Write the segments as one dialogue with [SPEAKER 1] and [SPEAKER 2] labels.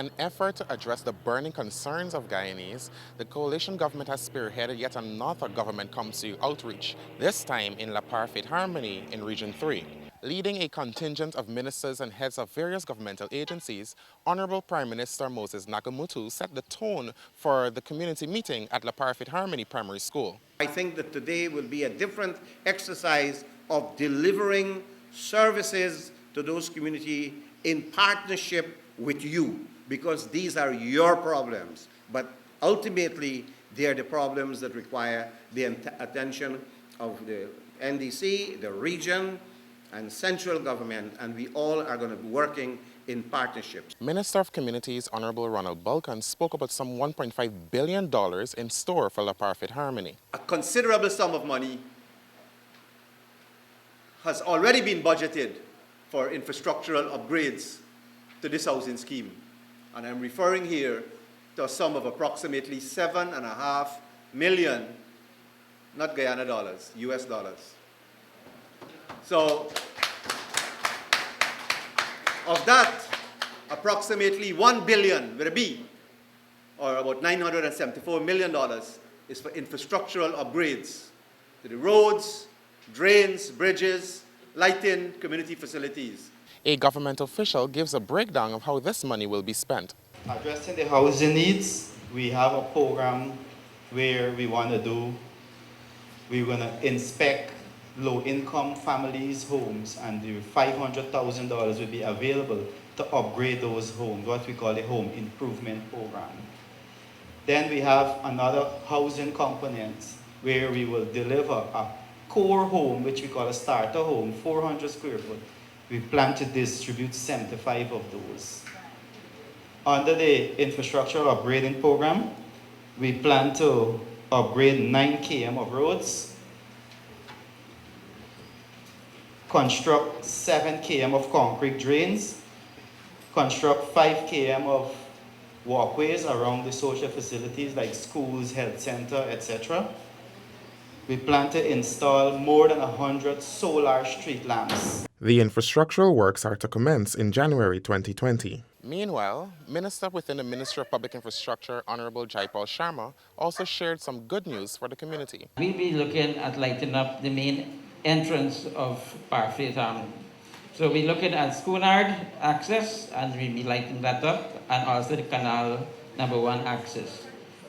[SPEAKER 1] an effort to address the burning concerns of Guyanese, the coalition government has spearheaded yet another government comes-to-you outreach, this time in Parfaite Harmonie in Region 3. Leading a contingent of ministers and heads of various governmental agencies, Honorable Prime Minister Moses NAGAMOOTOO set the tone for the community meeting at Parfaite Harmonie Primary School.
[SPEAKER 2] I think that today will be a different exercise of delivering services to those communities in partnership with you, because these are your problems. But ultimately, they are the problems that require the attention of the NDC, the region, and central government, and we all are going to be working in partnerships.
[SPEAKER 1] Minister of Communities Honorable RONALD BULKAN spoke about some $1.5 billion in store for Parfaite Harmonie.
[SPEAKER 3] A considerable sum of money has already been budgeted for infrastructural upgrades to this housing scheme. And I'm referring here to a sum of approximately $7.5 million, not Guyana dollars, US dollars. So, of that, approximately $1 billion with a B, or about $974 million, is for infrastructural upgrades to the roads, drains, bridges, lighting, community facilities.
[SPEAKER 1] A government official gives a breakdown of how this money will be spent.
[SPEAKER 4] Addressing the housing needs, we have a program where we're going to inspect low-income families' homes, and the $500,000 will be available to upgrade those homes, what we call a home improvement program. Then we have another housing component where we will deliver a core home, which we call a starter home, 400 square foot. We plan to distribute 75 of those. Under the infrastructural upgrading program, we plan to upgrade 9 km of roads, construct 7 km of concrete drains, construct 5 km of walkways around the social facilities like schools, health center, etc. We plan to install more than 100 solar street lamps.
[SPEAKER 1] The infrastructural works are to commence in January 2020. Meanwhile, Minister within the Ministry of Public Infrastructure, Honorable JAIPAUL SHARMA, also shared some good news for the community.
[SPEAKER 5] We'll be looking at lighting up the main entrance of Parfaite Harmonie. So we're looking at Schoonard access, and we'll be lighting that up, and also the canal #1 access.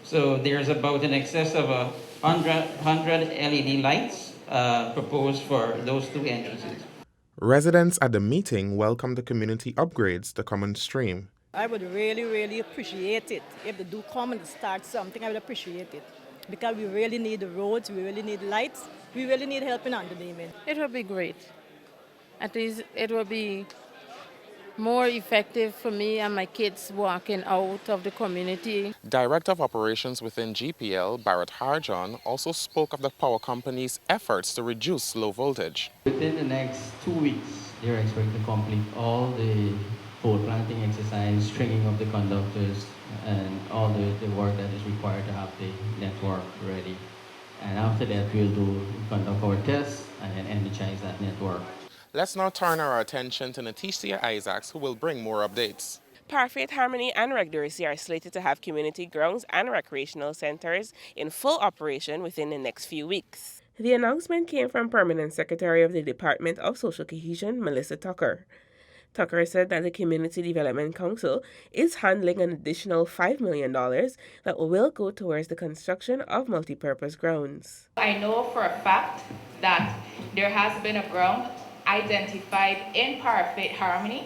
[SPEAKER 5] So there's about an excess of 100 LED lights proposed for those two entrances.
[SPEAKER 1] Residents at the meeting welcomed the community upgrades to come on stream.
[SPEAKER 6] I would really appreciate it. If they do come and start something, I would appreciate it. Because we really need the roads, we really need lights, we really need helping on the neighborhood.
[SPEAKER 7] It will be great. At least it will be more effective for me and my kids walking out of the community.
[SPEAKER 1] Director of Operations within GPL, Parfaite Harmonie, also spoke of the power company's efforts to reduce low voltage.
[SPEAKER 8] Within the next 2 weeks, they're expected to complete all the pole planting exercise, stringing of the conductors, and all the work that is required to have the network ready. And after that, we'll conduct our tests and then energize that network.
[SPEAKER 1] Let's now turn our attention to Natisha Isaacs, who will bring more updates.
[SPEAKER 9] Parfaite Harmonie and Regdorisi are slated to have community grounds and recreational centers in full operation within the next few weeks. The announcement came from Permanent Secretary of the Department of Social Cohesion, Melissa Tucker. Tucker said that the Community Development Council is handling an additional $5 million that will go towards the construction of multipurpose grounds.
[SPEAKER 10] I know for a fact that there has been a ground identified in Parfaite Harmonie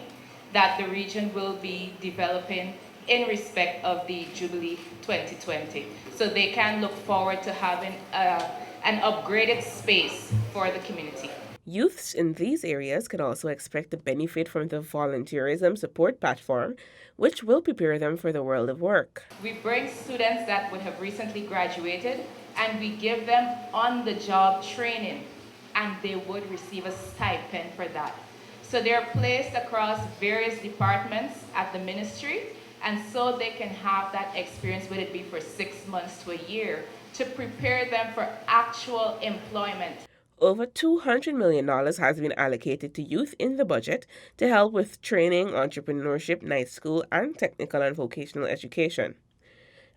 [SPEAKER 10] that the region will be developing in respect of the Jubilee 2020. So they can look forward to having an upgraded space for the community.
[SPEAKER 9] Youths in these areas can also expect to benefit from the volunteerism support platform, which will prepare them for the world of work.
[SPEAKER 10] We bring students that would have recently graduated and we give them on-the-job training, and they would receive a stipend for that. So they're placed across various departments at the ministry, and so they can have that experience, whether it be for 6 months to a year, to prepare them for actual employment.
[SPEAKER 9] Over $200 million has been allocated to youth in the budget to help with training, entrepreneurship, night school, and technical and vocational education.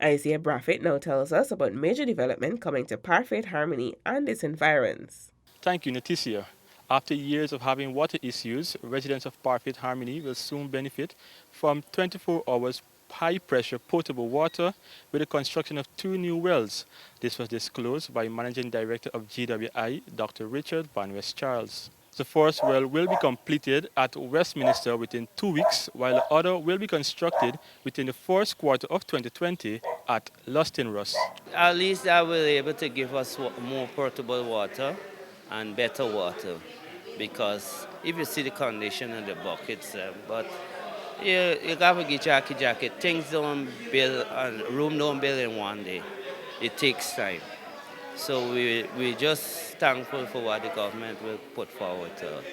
[SPEAKER 9] Isaiah Braffett now tells us about major development coming to Parfaite Harmonie and its environs.
[SPEAKER 11] Thank you, Naticia. After years of having water issues, residents of Parfaite Harmonie will soon benefit from 24 hours high-pressure potable water with the construction of 2 new wells. This was disclosed by Managing Director of GWI, Dr. Richard Van West Charles. The first well will be completed at Westminster within 2 weeks, while the other will be constructed within the first quarter of 2020 at Lustin Ross.
[SPEAKER 12] At least that will be able to give us more portable water and better water, because if you see the condition of the buckets, but you got to get jacket. Things don't build and room don't build in one day. It takes time. So we're just thankful for what the government will put forward to us.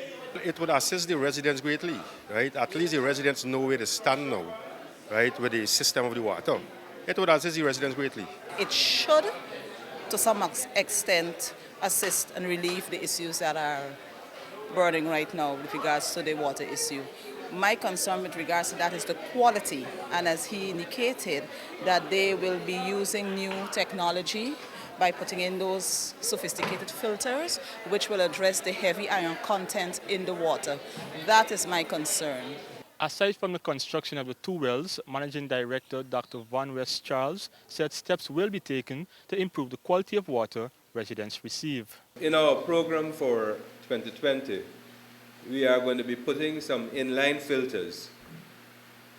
[SPEAKER 13] It would assist the residents greatly, right? At least the residents know where to stand now, right, with the system of the water. It would assist the residents greatly.
[SPEAKER 14] It should, to some extent, assist and relieve the issues that are burning right now with regards to the water issue. My concern with regards to that is the quality, and as he indicated, that they will be using new technology by putting in those sophisticated filters which will address the heavy iron content in the water. That is my concern.
[SPEAKER 11] Aside from the construction of the 2 wells, Managing Director Dr. Van West Charles said steps will be taken to improve the quality of water residents receive.
[SPEAKER 15] In our program for 2020, we are going to be putting some inline filters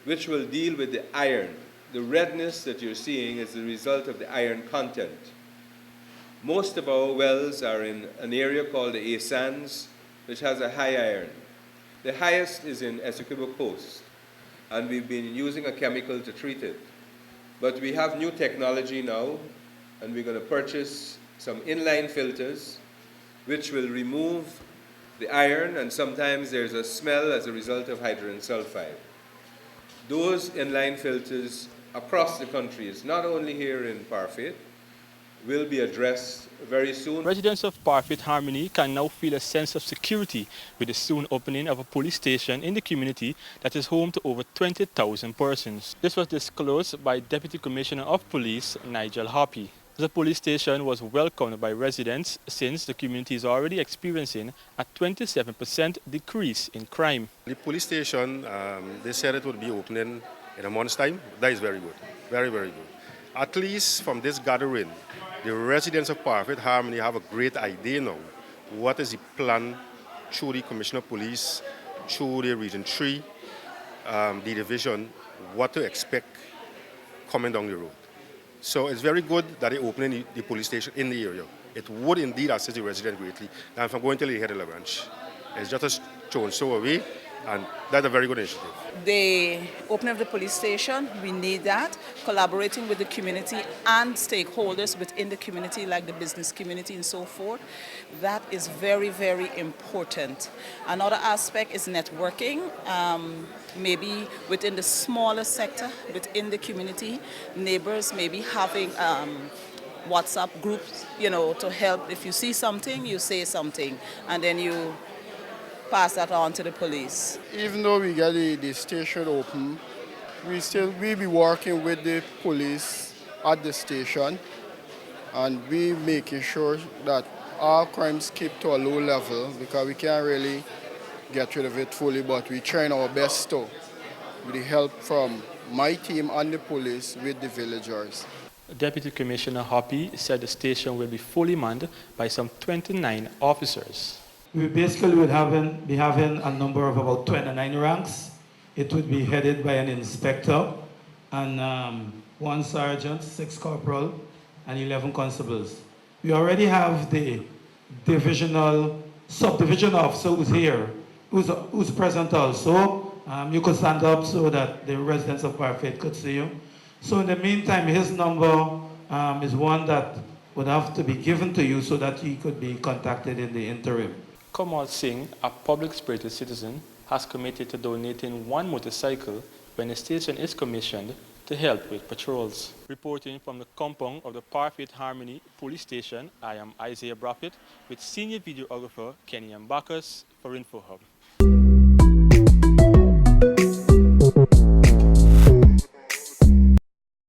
[SPEAKER 15] which will deal with the iron. The redness that you're seeing is the result of the iron content. Most of our wells are in an area called the A Sands, which has a high iron. The highest is in Essequibo Coast, and we've been using a chemical to treat it. But we have new technology now, and we're going to purchase some inline filters which will remove the iron, and sometimes there's a smell as a result of hydrogen sulfide. Those inline filters across the country, it's not only here in Parfaite, will be addressed very soon.
[SPEAKER 11] Residents of Parfaite Harmonie can now feel a sense of security with the soon opening of a police station in the community that is home to over 20,000 persons. This was disclosed by Deputy Commissioner of Police, Nigel HOPPIE. The police station was welcomed by residents since the community is already experiencing a 27% decrease in crime.
[SPEAKER 13] The police station, they said it would be opening in a month's time. That is very good, very, very good. At least from this gathering, the residents of Parfaite Harmonie have a great idea now. What is the plan through the Commissioner of Police, through the Region 3, the division, what to expect coming down the road. So it's very good that they're opening the police station in the area. It would indeed assist the residents greatly. And if I'm going to the head of the branch, it's just a stone throw away, and that's a very good initiative.
[SPEAKER 14] The opening of the police station, we need that, collaborating with the community and stakeholders within the community, like the business community and so forth. That is very, very important. Another aspect is networking, maybe within the smaller sector, within the community, neighbors maybe having WhatsApp groups, to help. If you see something, you say something, and then you pass that on to the police.
[SPEAKER 16] Even though we get the station open, we be working with the police at the station, and we making sure that our crimes keep to a low level, because we can't really get rid of it fully, but we trying our best to, with the help from my team and the police with the villagers.
[SPEAKER 11] Deputy Commissioner HOPPIE said the station will be fully manned by some 29 officers.
[SPEAKER 17] We basically would be having a number of about 29 ranks. It would be headed by an inspector and 1 sergeant, 6 corporal, and 11 constables. We already have the subdivision officer who's here, who's present also. You could stand up so that the residents of Parfaite could see you. So in the meantime, his number is one that would have to be given to you so that he could be contacted in the interim.
[SPEAKER 11] Kamal Singh, a public-spirited citizen, has committed to donating 1 motorcycle when the station is commissioned to help with patrols. Reporting from the compound of the Parfaite Harmonie police station, I am Isaiah Braffett with senior videographer Kenny Mbakis for InfoHub.